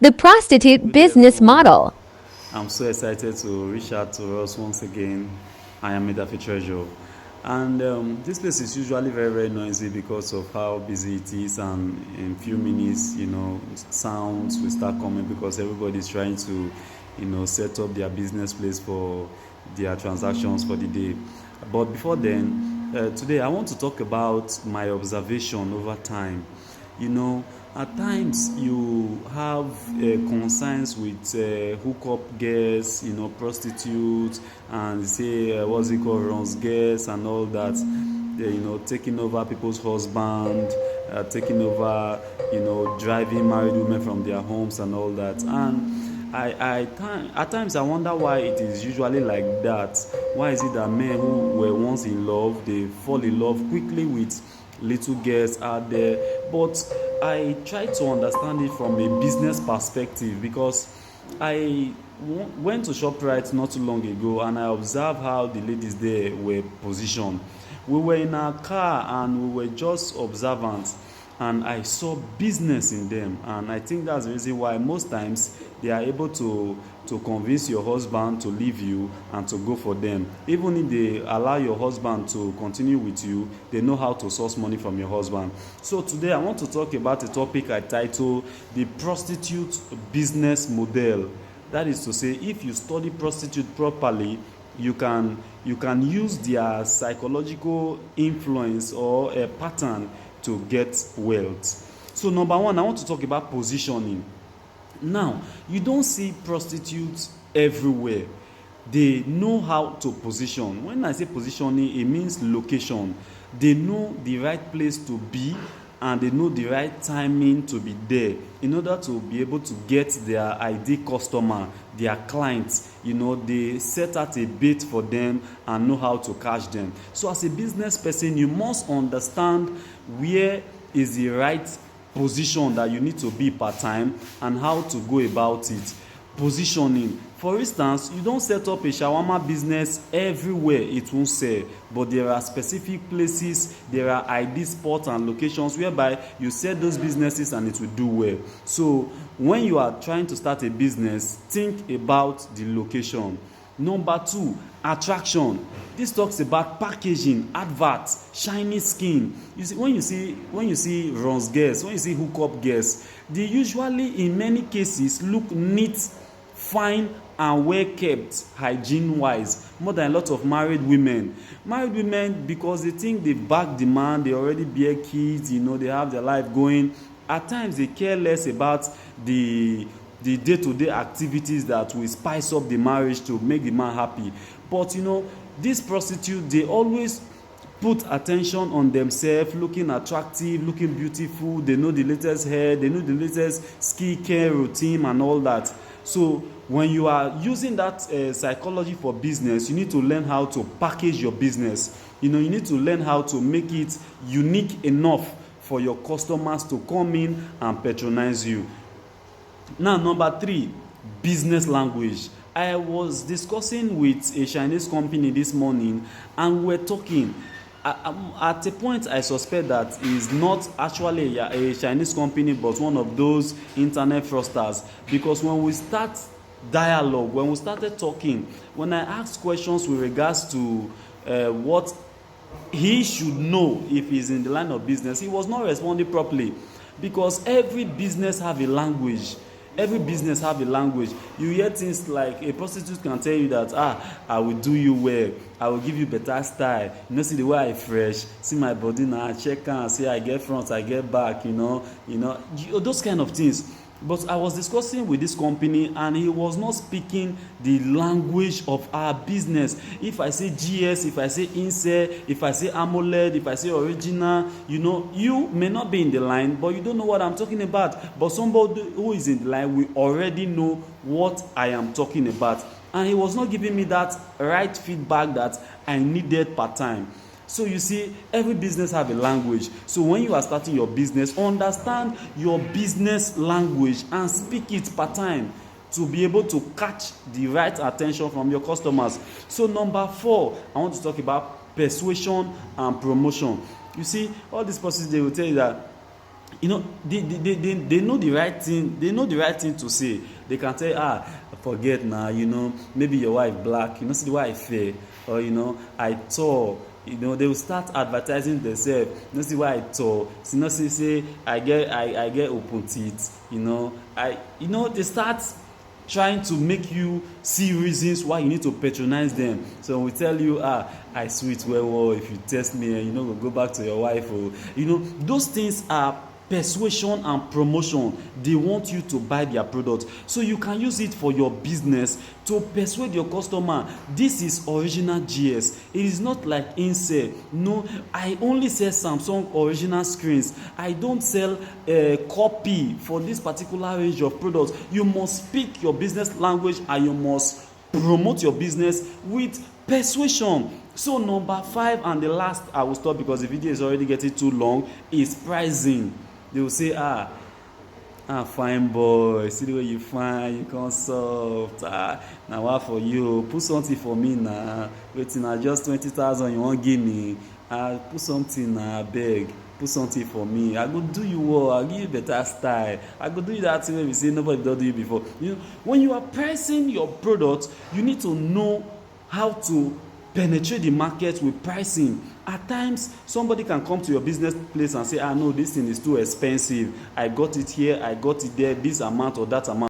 The prostitute Good day, business everyone. model. I'm so excited to reach out to us once again. I am Medafi Treasure. And this place is usually very, very noisy because of how busy it is. And in few minutes, sounds will start coming because everybody is trying to, set up their business place for their transactions for the day. But before then, today I want to talk about my observation over time. At times you have concerns with hookup girls, prostitutes, and say what's it called, runs girls and all that. Taking over people's husband, taking over, driving married women from their homes and all that. And at times I wonder why it is usually like that. Why is it that men who were once in love, they fall in love quickly with little girls out there? But I try to understand it from a business perspective because I went to ShopRite not too long ago and I observed how the ladies there were positioned. We were in our car and we were just observant, and I saw business in them. And I think that's the reason why most times they are able to convince your husband to leave you and to go for them. Even if they allow your husband to continue with you, they know how to source money from your husband. So today I want to talk about a topic I title the prostitute business model. That is to say, if you study prostitute properly, you can use their psychological influence or a pattern to get wealth. So number one, I want to talk about positioning. Now, you don't see prostitutes everywhere. They know how to position. When I say positioning, it means location. They know the right place to be and they know the right timing to be there in order to be able to get their ideal customer, their clients. They set out a bait for them and know how to catch them. So as a business person, you must understand where is the right position that you need to be per time and how to go about it. Positioning, for instance, you don't set up a shawarma business everywhere, it won't sell, but there are specific places, there are ideal spots and locations whereby you set those businesses and it will do well. So when you are trying to start a business, think about the location. Number two, attraction. This talks about packaging, adverts, shiny skin. When you see runs girls, when you see hookup girls, they usually in many cases look neat, fine and well kept hygiene wise, more than a lot of married women. Because they think they've backed the man, they already bear kids, they have their life going. At times they care less about the day-to-day activities that will spice up the marriage to make the man happy. But these prostitutes, they always put attention on themselves, looking attractive, looking beautiful. They know the latest hair, they know the latest skincare routine and all that. So when you are using that psychology for business, you need to learn how to package your business. You need to learn how to make it unique enough for your customers to come in and patronize you. Now, number three, business language. I was discussing with a Chinese company this morning and we were talking. At a point, I suspect that is not actually a Chinese company but one of those internet fraudsters, because when we start dialogue, when we started talking, when I asked questions with regards to what he should know if he's in the line of business, he was not responding properly, because every business have a language. You hear things like a prostitute can tell you that I will do you well, I will give you better style, see the way I fresh, see my body now, check am, see I get front, I get back, those kind of things. But I was discussing with this company and he was not speaking the language of our business. If I say GS, if I say insert, if I say AMOLED, if I say original, you may not be in the line, but you don't know what I'm talking about. But somebody who is in the line will already know what I am talking about. And he was not giving me that right feedback that I needed per time. So you see, every business have a language. So when you are starting your business, understand your business language and speak it per time to be able to catch the right attention from your customers. So number four, I want to talk about persuasion and promotion. You see, all these persons, they will tell you that You know, they know the right thing. They know the right thing to say. They can tell, forget now, you know, maybe your wife black, you know, see the wife fair, or you know, I tall. You know, they will start advertising themselves. You know, see why I tall. You know, say I get open teeth. You know, they start trying to make you see reasons why you need to patronize them. So we tell you, I sweet well if you test me, and you know, go back to your wife. Or you know, those things are persuasion and promotion. They want you to buy their product, so you can use it for your business to persuade your customer. This is original GS. It is not like Insel. No, I only sell Samsung original screens. I don't sell copy for this particular range of products. You must speak your business language, and you must promote your business with persuasion. So number 5 and the last I will stop because the video is already getting too long is pricing. They will say, fine boy, see the way you fine, you come soft, now what for you, put something for me now, waiting na just 20,000 you wan give me, put something na abeg, put something for me, I go do you well, I give you better style, I go do you that thing wey be say nobody don do you before. You know, when you are pricing your product, you need to know how to penetrate the market with pricing. At times, somebody can come to your business place and say, no, this thing is too expensive. I got it here, I got it there, this amount or that amount.